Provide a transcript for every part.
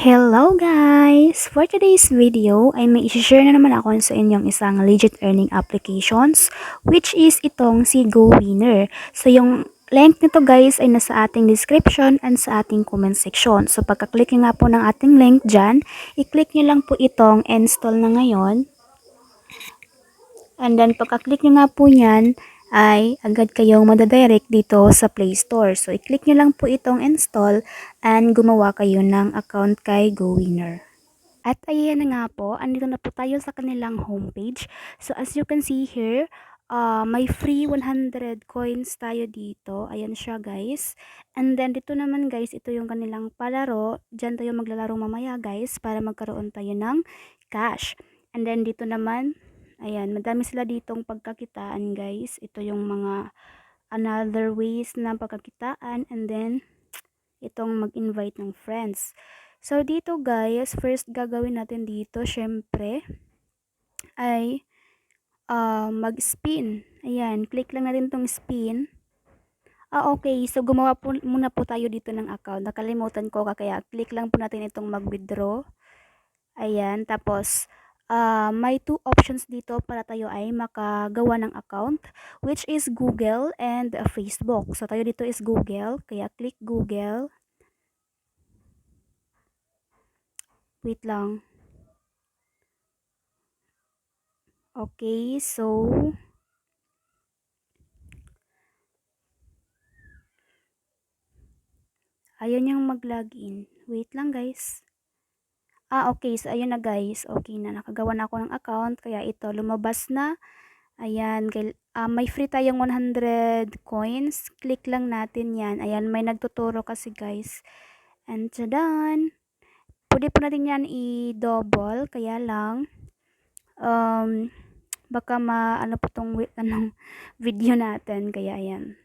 Hello guys! For today's video ay may i-share na naman ako sa inyong isang legit earning applications which is itong si GoWinner. So yung link nito guys ay nasa ating description and sa ating comment section. So pagka-click nyo nga po ng ating link dyan, i-click nyo lang po itong install na ngayon. And then pagka-click nyo nga po yan, ay agad kayong madadirect dito sa Play Store. So, i-click nyo lang po itong install and gumawa kayo ng account kay GoWinner. At ayan na nga po, andito na po tayo sa kanilang homepage. So, as you can see here, may free 100 coins tayo dito. Ayan siya guys. And then dito naman guys, ito yung kanilang palaro. Diyan tayo maglalaro mamaya guys para magkaroon tayo ng cash. And then dito naman, ayan, madami sila ditong pagkakitaan guys. Ito yung mga another ways na pagkakitaan. And then, itong mag-invite ng friends. So, dito guys, first gagawin natin dito, syempre, ay mag-spin. Ayan, click lang natin tong spin. Okay. So, gumawa po muna po tayo dito ng account. Nakalimutan ko kaya click lang po natin itong mag-withdraw. Ayan, tapos, may two options dito para tayo ay makagawa ng account, which is Google and Facebook. So, tayo dito is Google, kaya click Google. Wait lang. Okay, so ayaw niyang mag-login. Wait lang guys. Okay. So, ayun na guys. Okay na. Nakagawa na ako ng account. Kaya ito, lumabas na. Ayan. May free tayong 100 coins. Click lang natin yan. Ayan, may nagtuturo kasi guys. And done. Pwede po natin yan i-double. Kaya lang, baka ano po tong video natin. Kaya ayan.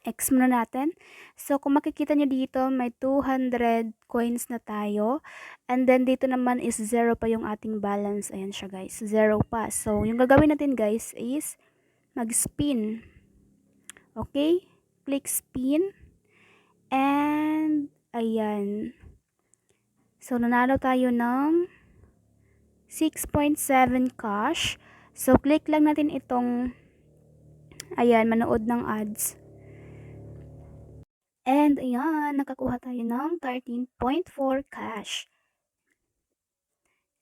X muna natin. So, kung makikita nyo dito, may 200 coins na tayo. And then, dito naman is 0 pa yung ating balance. Ayan siya guys, 0 pa. So, yung gagawin natin guys is mag-spin. Okay? Click spin. And, ayan. So, nanalo tayo ng 6.7 cash. So, click lang natin itong, ayan, manood ng ads. And ayan, nakakuha tayo ng 13.4 cash.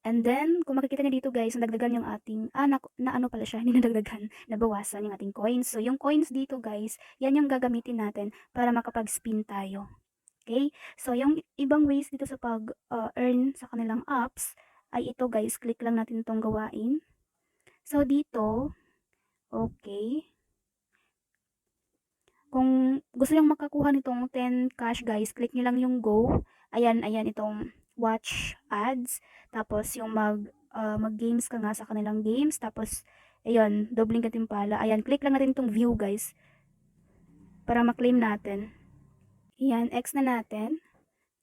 And then, kung makikita niyo dito guys, nadagdagan yung ating, na ano pala siya, hindi nadagdagan, nabawasan yung ating coins. So, yung coins dito guys, yan yung gagamitin natin para makapag-spin tayo. Okay? So, yung ibang ways dito sa pag-earn sa kanilang apps, ay ito guys, click lang natin itong gawain. So, dito, okay. Kung gusto nyong makakuha nitong 10 cash guys, click nyo lang yung go. Ayan, itong watch ads. Tapos yung mag-games ka nga sa kanilang games. Tapos, ayun, dobling katimpala. Ayan, click lang natin itong view guys. Para maklaim natin. Ayan, X na natin.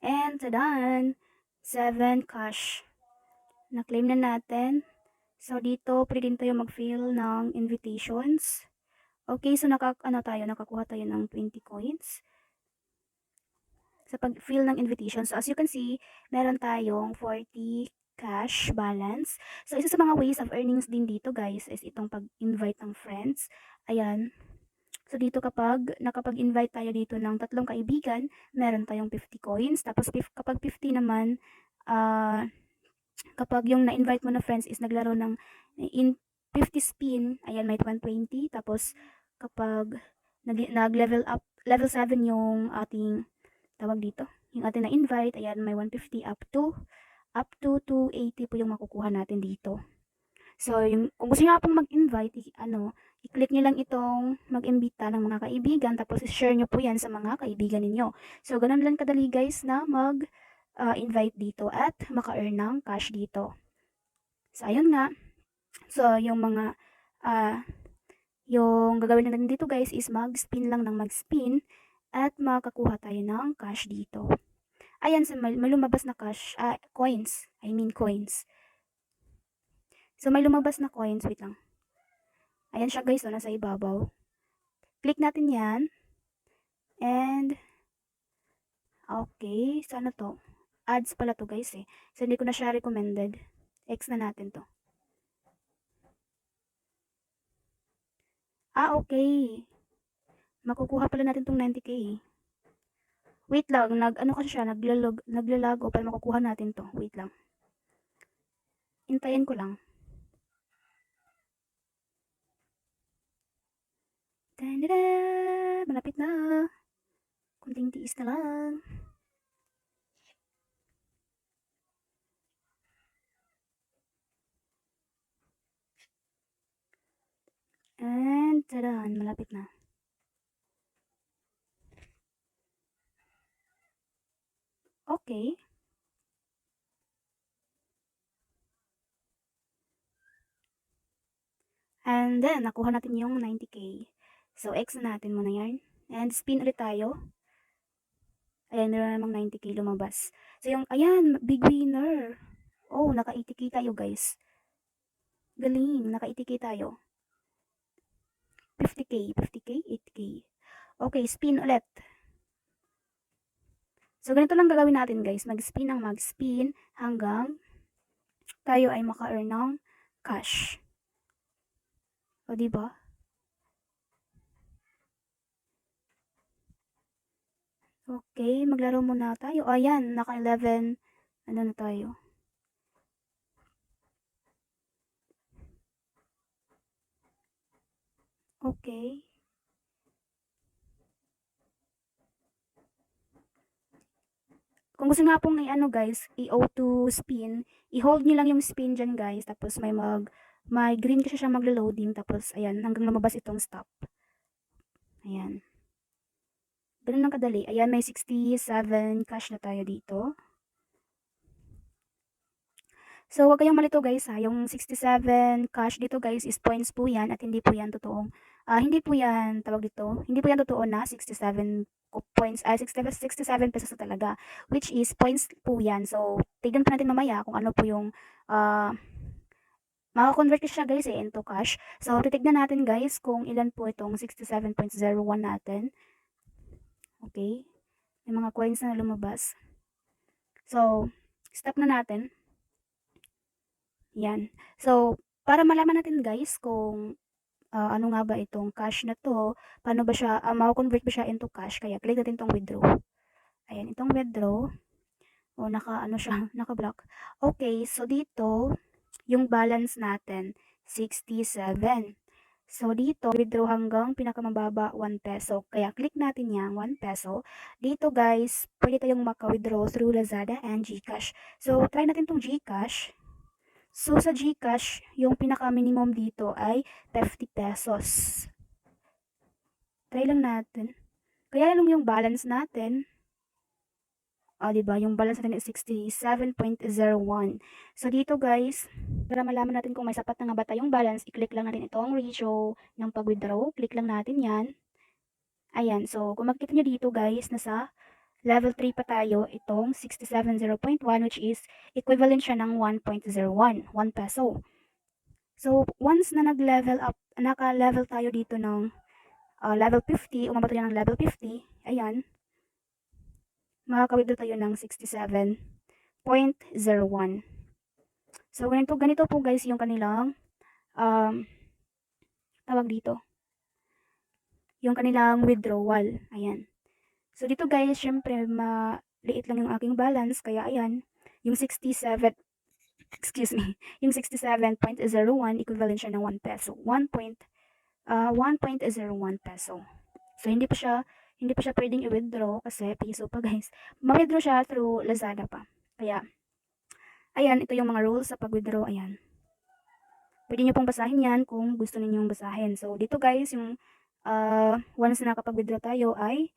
And, done! 7 cash. Na-claim na natin. So, dito, pwede din tayo mag-fill ng invitations. Okay, so nakakuha tayo ng 20 coins sa pag-fill ng invitation. So, as you can see, meron tayong 40 cash balance. So, isa sa mga ways of earnings din dito, guys, is itong pag-invite ng friends. Ayan. So, dito kapag nakapag-invite tayo dito ng 3 kaibigan, meron tayong 50 coins. Tapos, kapag 50 naman, kapag yung na-invite mo na friends is naglaro ng in 50 spin, ayan, may 120. Tapos, kapag nag-level up, level 7 yung ating tawag dito, yung ating na-invite, ayan, may 150 up to 280 po yung makukuha natin dito. So, kung gusto nyo pong mag-invite, i-click nyo lang itong mag-imbita ng mga kaibigan, tapos i-share nyo po yan sa mga kaibigan ninyo. So, ganun lang kadali guys na invite dito at maka-earn ng cash dito. So, ayun nga. So, yung gagawin natin dito guys is mag-spin lang ng mag-spin at makakuha tayo ng cash dito. Ayan, so may lumabas na coins. Coins. So, may lumabas na coins. Wait lang. Ayan siya guys, nasa ibabaw. Click natin yan. And, okay. So, ano to? ads pala to guys eh. So, hindi ko na siya recommended. X na natin to. Okay. Makukuha pala natin tong 90k. Wait lang, ano kasi siya, naglalago para makukuha natin to. Wait lang. Hintayin ko lang. Tadada! Malapit na. Kunting tiis na lang. And, tadaan, malapit na. Okay. And then, nakuha natin yung 90k. So, X na natin muna yan. And, spin ulit tayo. Ayan, meron na namang 90k lumabas. So, yung, ayan, big winner. Oh, naka 80k tayo, guys. Galing, naka 80k tayo. 50k, 50k, 80k. Okay, spin ulit. So, ganito lang gagawin natin, guys. Mag-spin ang mag-spin hanggang tayo ay maka-earn ng cash. O, diba? Okay, maglaro muna tayo. Ayan, naka 11. Ano na tayo? Okay. Kung gusto nga pong i-ano guys, i-auto spin, i-hold nyo lang yung spin dyan guys, tapos may green kasi siya maglo-loading, tapos ayan, hanggang lumabas itong stop. Ayan. Ganun lang kadali. Ayan, may 67 cash na tayo dito. So, huwag kayong malito guys ha. Yung 67 cash dito guys is points po yan at hindi po yan totoong, hindi po yan, tawag dito, hindi po yan totoo na 67 points, 67 pesos na talaga, which is points po yan. So, tignan pa natin mamaya kung ano po yung, maka-convert ko siya guys into cash. So, titignan natin guys kung ilan po itong 67.01 natin. Okay. May mga coins na lumabas. So, stop na natin. Yan. So, para malaman natin guys kung ano nga ba itong cash na to, paano ba siya, mako-convert ba siya into cash, kaya click natin itong withdraw. Ayan, itong withdraw. O, ano siya, naka-block. Okay, so dito, yung balance natin, 67. So, dito, withdraw hanggang pinakamababa, 1 peso. Kaya, click natin yan, 1 peso. Dito, guys, pwede tayong maka-withdraw through Lazada and GCash. So, try natin tong GCash. So, sa GCash, yung pinaka-minimum dito ay 50 pesos. Try lang natin. Kaya lang yung balance natin, diba? Yung balance natin is 67.01. So, dito guys, para malaman natin kung may sapat na nga ba tayong balance, i-click lang natin itong ratio ng pag-withdraw. Click lang natin yan. Ayan. So, kung makikita nyo dito guys, nasa level 3 pa tayo, itong 670.1 which is equivalent siya ng 1.01, 1 peso. So, once na nag-level up, naka-level tayo dito ng level 50, umabot tayo ng level 50, ayan, makaka-withdraw tayo ng 67.01. So, ganito po guys yung kanilang, tawag dito, yung kanilang withdrawal. Ayan. So, dito guys, syempre, maliit lang yung aking balance, kaya ayan, yung 67, excuse me, yung 67.01 equivalent siya ng 1 peso. 1.01 peso. So, hindi pa siya pwedeng i-withdraw kasi piso pa guys. Ma-withdraw siya through Lazada pa. Kaya, ayan, ito yung mga rules sa pag-withdraw. Ayan. Pwede nyo pong basahin yan kung gusto ninyong basahin. So, dito guys, yung once na nakapag-withdraw tayo ay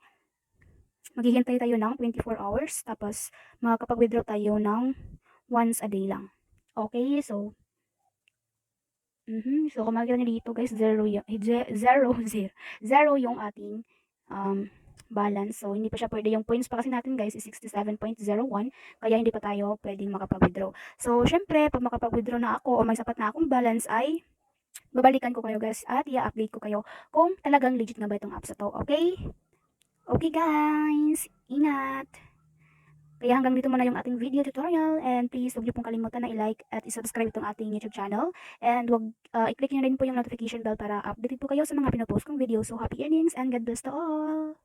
maghihintay tayo ng 24 hours. Tapos, makakapag-withdraw tayo ng once a day lang. Okay, so, so kung makikita nyo dito guys, zero yung ating balance. So, hindi pa siya pwede. Yung points pa kasi natin guys is 67.01. Kaya hindi pa tayo pwedeng makapag-withdraw. So, syempre, pag makapag-withdraw na ako o may sapat na akong balance ay babalikan ko kayo guys at i-update ko kayo kung talagang legit nga ba itong apps na to. Okay? Okay guys, ingat! Kaya hanggang dito muna yung ating video tutorial, and please huwag niyo pong kalimutan na i-like at i-subscribe itong ating YouTube channel, and huwag i-click niyo rin po yung notification bell para updated po kayo sa mga pinopost kong video. So happy earnings and God bless to all!